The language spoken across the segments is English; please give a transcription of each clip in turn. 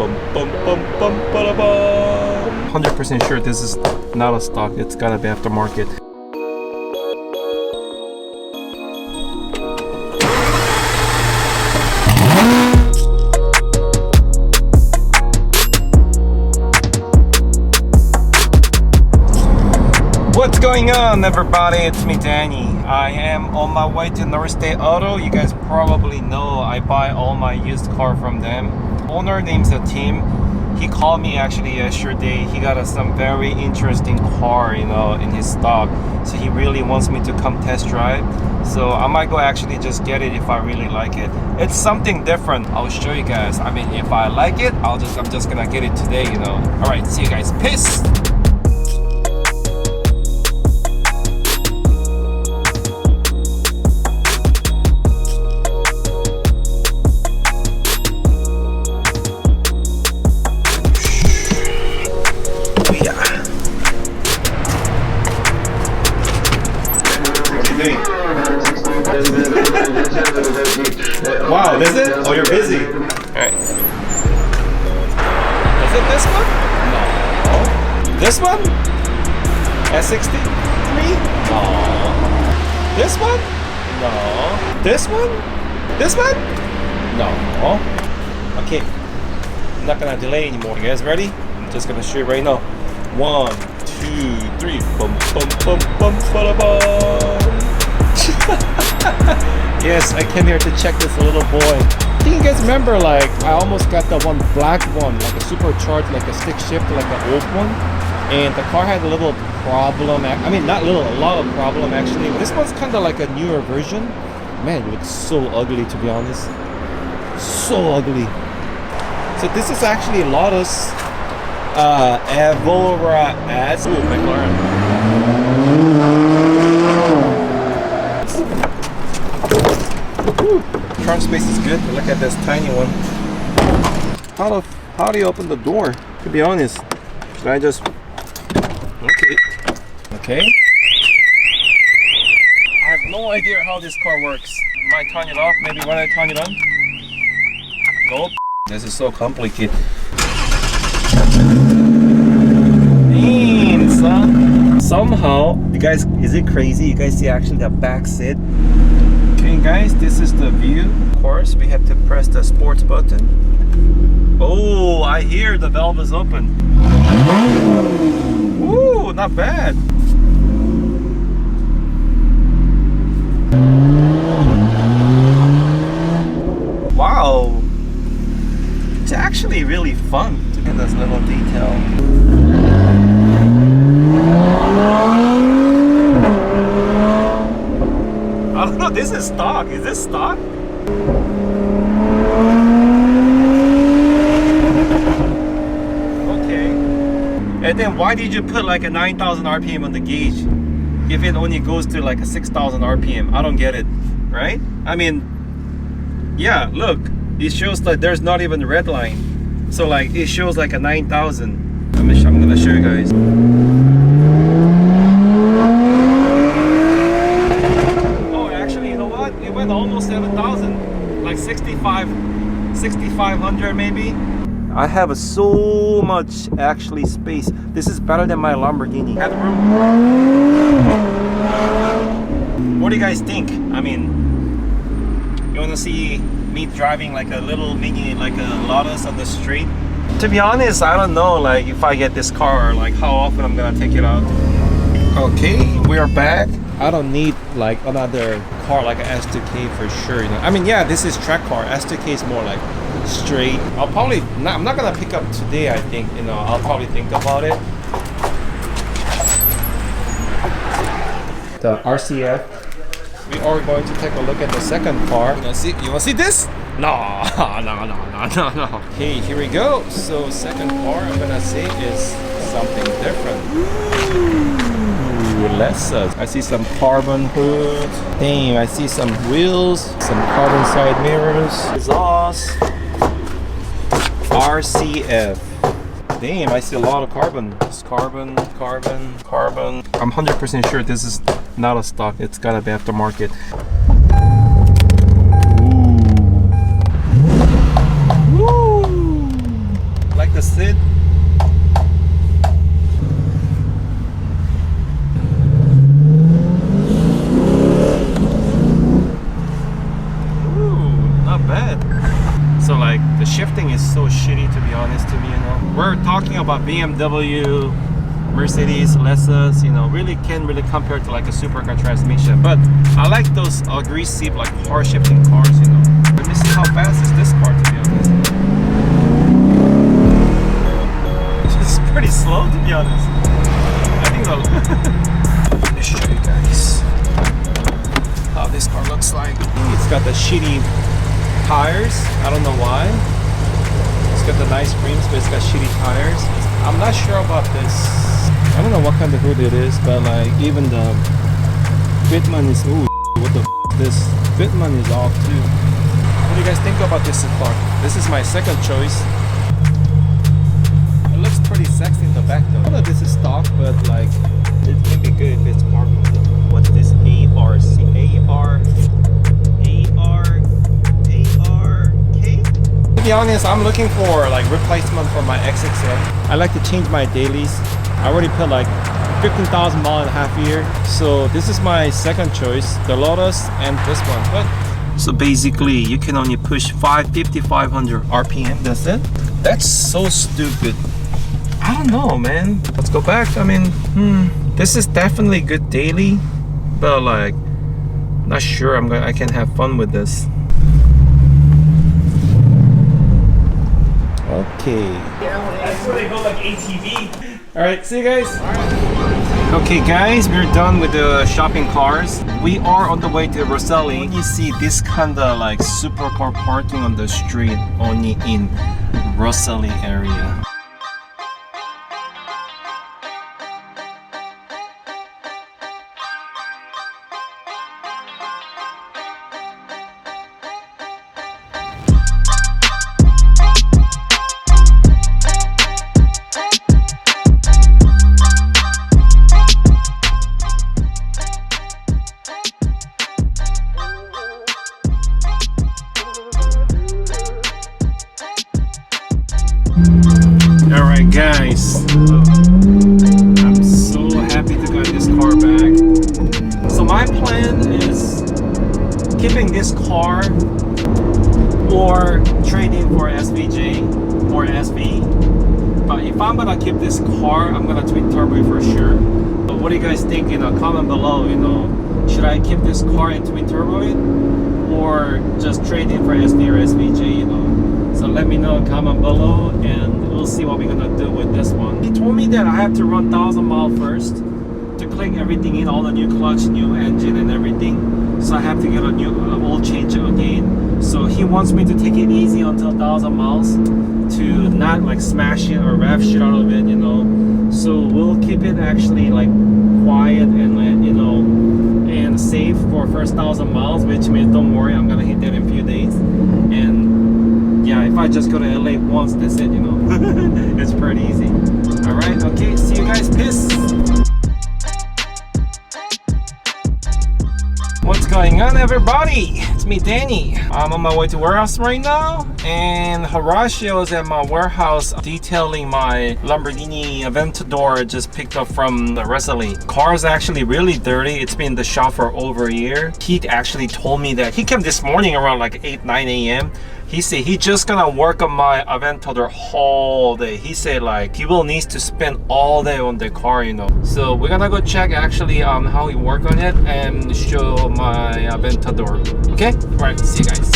bum, bum, bum, bum, ba, bum. 100% sure this is not a stock. It's gotta be aftermarket. What's going on, everybody? It's me, Danny. I am on my way to North State Auto. You guys probably know I buy all my used car from them. Owner name's Tim. He called me actually yesterday. He got some very interesting car, you know, in his stock. So he really wants me to come test drive. So I might go actually just get it if I really like it. It's something different. I'll show you guys. I mean, if I like it, I'm just gonna get it today, you know. All right, see you guys. Peace. Wow, is it? Oh, you're busy. Alright. Is it this one? No. This one? S63? No. This one? No. This one? This one? No. Okay. I'm not gonna delay anymore. You guys ready? I'm just gonna show you right now. 1, 2, 3. Bum, bum, bum, bum, ba, bum. Yes, I came here to check this little boy. I think you guys remember, like, I almost got the one black one, like a supercharged, like a stick shift, like an old one. And the car had a little problem. I mean, not little, a lot of problem actually. This one's kind of like a newer version. Man, it looks so ugly, to be honest. So ugly. So this is actually Lotus Aventador S. Ooh, McLaren. Trunk space is good. Look at this tiny one. How do you open the door? To be honest, should I just? Okay. I have no idea how this car works. Might turn it off. Maybe when I turn it on. Nope. This is so complicated. Damn, son. Somehow, you guys, is it crazy? You guys see actually the back seat? Okay guys, this is the view. Of course, we have to press the sports button. Oh, I hear the valve is open. Ooh, not bad. Wow. It's actually really fun to get this little detail. I don't know, this is stock. Is this stock? Okay. And then why did you put like a 9,000 RPM on the gauge if it only goes to like a 6,000 RPM? I don't get it, right? I mean, yeah, look, it shows like there's not even a red line. So like it shows like a 9,000. I'm gonna show you guys. It went almost 7,000, like 6,500 maybe. I have so much actually space. This is better than my Lamborghini. Headroom. What do you guys think? I mean, you want to see me driving like a little mini, like a Lotus on the street? To be honest, I don't know, like if I get this car, like how often I'm gonna take it out. Okay, we are back. I don't need like another car like an S2K for sure, you know. I mean, yeah, this is track car. S2K is more like straight. I'm not gonna pick up today, I think, you know. I'll probably think about it. The RCF. We are going to take a look at the second car. You wanna see this? No. Okay, here we go. So second car I'm gonna say is something different. Lessons. I see some carbon hoods. Damn, I see some wheels, some carbon side mirrors, exhaust, RCF. Damn, I see a lot of carbon. It's carbon. I'm 100% sure this is not a stock. It's gotta be aftermarket. Ooh. the seat. Ooh, not bad. So like the shifting is so shitty, to be honest, to me, you know. We're talking about BMW, Mercedes, Lexus, you know, really can't really compare to like a supercar transmission. But I like those aggressive, like hard shifting cars, you know. Let me see how fast is this car, to be honest. It's pretty slow, to be honest. I think let me show you guys how this car looks like. It's got the shitty tires. I don't know why. It's got the nice rims, but it's got shitty tires. I'm not sure about this. I don't know what kind of hood it is, but like even the fitment is, ooh, what the f this fitment is off too. What do you guys think about this car? This is my second choice. It looks pretty sexy in the back though. I don't know if this is stock, but like it can be good if it's park mode. What's this? To be honest, I'm looking for like replacement for my XXM. I like to change my dailies. I already put like 15,000 miles in a half year. So this is my second choice, the Lotus and this one. But so basically you can only push 550, 500 RPM, that's it? That's so stupid. I don't know, man. Let's go back. I mean, this is definitely good daily, but like, not sure I can have fun with this. Okay. That's where they go like ATV. Alright, see you guys. Okay guys, we're done with the shopping cars. We are on the way to Roselli. You see this kinda like supercar parking on the street only in Roselli area. Alright guys, I'm so happy to get this car back. So my plan is keeping this car or trading for SVJ or SV. But if I'm gonna keep this car, I'm gonna twin turbo it for sure. But what do you guys think? You know, comment below, you know, should I keep this car and twin turbo it or just trade it for SV or SVJ, you know? So let me know, comment below, and we'll see what we're gonna do with this one. He told me that I have to run 1,000 miles first to click everything in, all the new clutch, new engine and everything. So I have to get a new oil change again. So he wants me to take it easy until 1,000 miles to not like smash it or rev shit out of it, you know. So we'll keep it actually like quiet and you know, and safe for first 1,000 miles, which means don't worry, I'm gonna hit that in a few days. And yeah, if I just go to LA once, that's it, you know. It's pretty easy. Alright, okay, see you guys. Peace. What's going on, everybody? It's me, Danny. I'm on my way to warehouse right now, and Horacio is at my warehouse detailing my Lamborghini Aventador I just picked up from the Roselli. Car is actually really dirty. It's been in the shop for over a year. He actually told me that he came this morning around like 8, 9 a.m. He said he just gonna work on my Aventador whole day. He said like he will need to spend all day on the car, you know. So we're gonna go check actually how he work on it and show my Aventador. Okay? Alright, see you guys.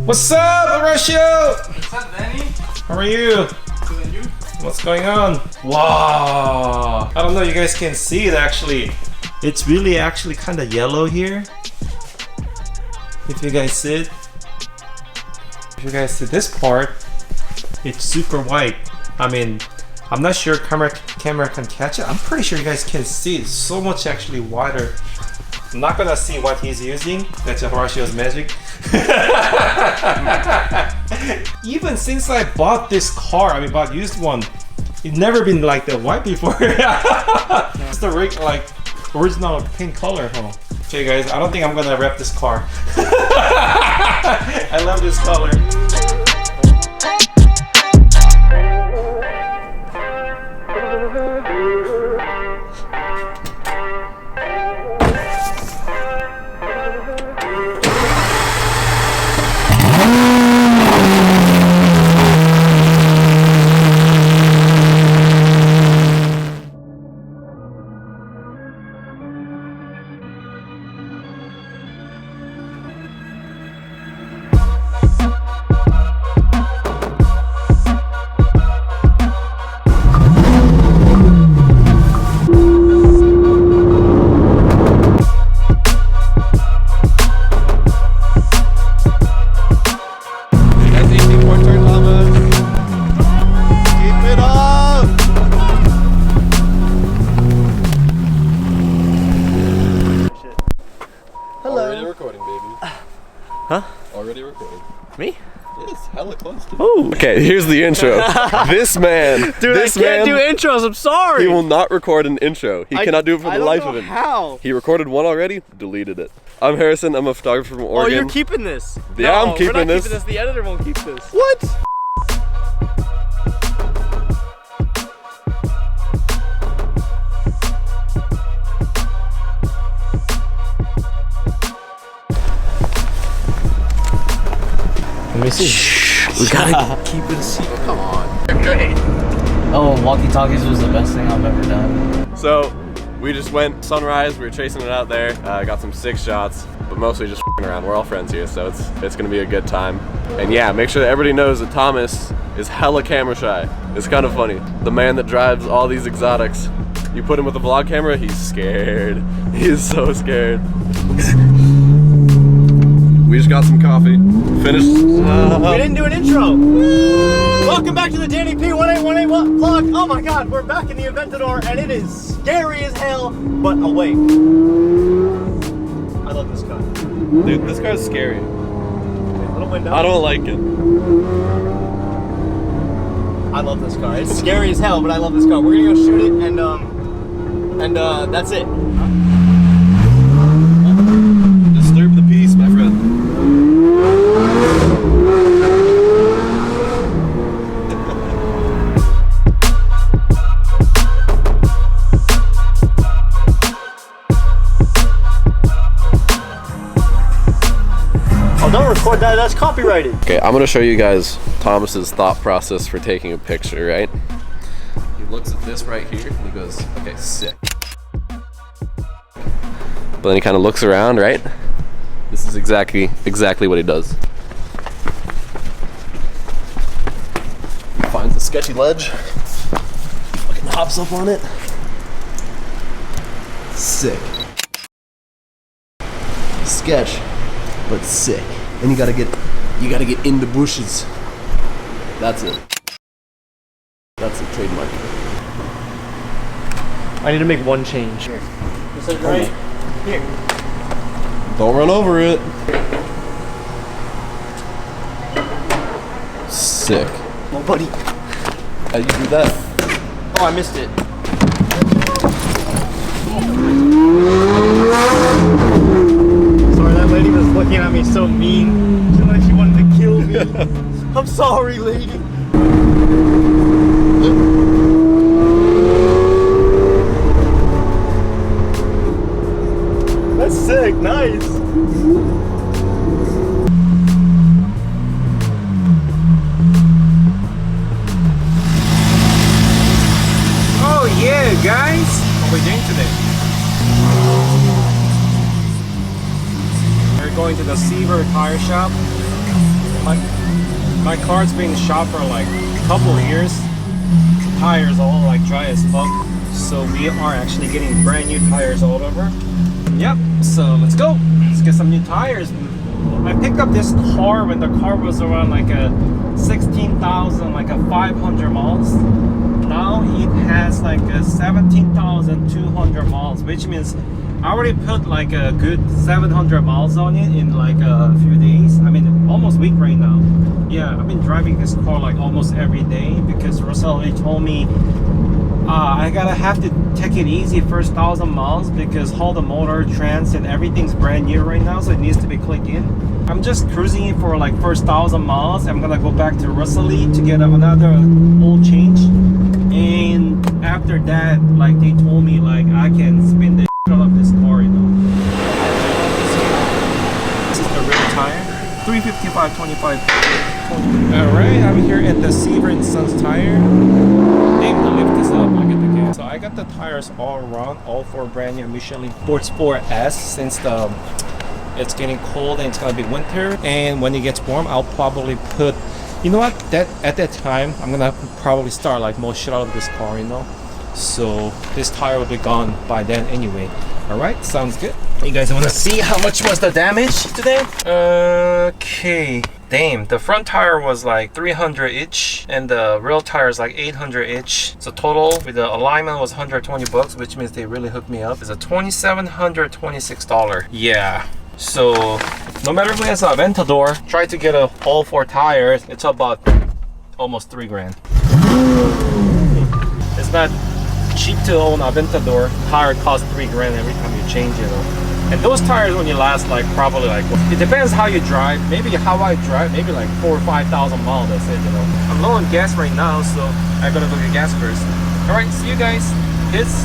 What's up, Horacio? What's up, Danny? How are you? Good, and you? What's going on? Wow! I don't know, you guys can see it actually. It's really actually kind of yellow here. If you guys see it. If you guys see this part, it's super white. I mean, I'm not sure camera can catch it. I'm pretty sure you guys can see it. So much actually wider. I'm not gonna see what he's using. That's Horacio's magic. Even since I bought this car, I mean bought used one, it's never been like that white before. It's the like original pink color, huh? Okay guys, I don't think I'm gonna wrap this car. I love this color. Huh? Already recording. Me? Yes, hella close to Ooh. Okay, here's the intro. This man. Dude, this I can't man, do intros, I'm sorry. He will not record an intro. He cannot do it for the life of him. How? He recorded one already, deleted it. I'm Harrison, I'm a photographer from Oregon. Oh, you're keeping this. Yeah, no, I'm keeping we're not this. Keeping this. The editor won't keep this. What? Let me see. We gotta keep it a secret. Come on. Great. Oh, walkie-talkies was the best thing I've ever done. So, we just went sunrise, we were chasing it out there, got some sick shots, but mostly just f***ing around. We're all friends here, so it's gonna be a good time. And yeah, make sure that everybody knows that Thomas is hella camera shy. It's kind of funny. The man that drives all these exotics, you put him with a vlog camera, he's scared. He is so scared. We just got some coffee, finished. We didn't do an intro. Welcome back to the Danny P1818 vlog. Oh my god, we're back in the Aventador and it is scary as hell, but awake. I love this car. Dude, this car's scary. Little window. I don't like it. I love this car. It's scary as hell, but I love this car. We're gonna go shoot it and that's it. Disturb the peace, my friend. Don't record that, that's copyrighted. Okay, I'm gonna show you guys Thomas's thought process for taking a picture, right? He looks at this right here and he goes, okay, sick. But then he kind of looks around, right? This is exactly what he does. He finds a sketchy ledge, fucking hops up on it. Sick. Sketch, but sick. And you gotta get in the bushes. That's it. That's a trademark. I need to make one change. Here. Is it right? Here. Don't run over it. Sick. Oh, buddy. How'd you do that? Oh, I missed it. Sorry, that lady was looking at me so mean. She like she wanted to kill me. I'm sorry, lady. That's sick, nice. Oh yeah, guys! What are we doing today? We're going to the Seaver tire shop. My car's been shot for like a couple of years. Tires all like dry as fuck. So we are actually getting brand new tires all over. Yep, so let's go. Let's get some new tires. I picked up this car when the car was around like a 16,000, like a 500 miles. Now it has like a 17,200 miles, which means I already put like a good 700 miles on it in like a few days. I mean, almost week right now. Yeah, I've been driving this car like almost every day because Roselli told me I gotta have to take it easy first 1,000 miles because all the motor, trans, and everything's brand new right now, so it needs to be clicked in. I'm just cruising for like first 1,000 miles. I'm gonna go back to Roselli to get another oil change, and after that, like they told me, like I can spin the shit out of this car, you know. This is the rear tire, 355 25. All right, I'm here at the Seaver & Sons tire. Name to lift this up. Look at the cam. So I got the tires all around, all four brand new Michelin Sports 4S since it's getting cold and it's gonna be winter. And when it gets warm, I'll probably put, you know what? At that time, I'm gonna probably start like most shit out of this car, you know. So this tire will be gone by then anyway. All right, sounds good. You guys want to see how much was the damage today? Okay. Damn, the front tire was like 300 each and the rear tire is like 800 each. So total with the alignment was 120 bucks, which means they really hooked me up. It's a $2,726. Yeah. So no matter if it's an Aventador, try to get all four tires. It's about almost 3 grand. It's not cheap to own Aventador. Tire costs 3 grand every time you change it. And those tires only last like probably like, it depends how you drive. Maybe how I drive, maybe like 4,000 or 5,000 miles, that's it, you know. I'm low on gas right now, so I gotta go get gas first. All right, see you guys. Peace.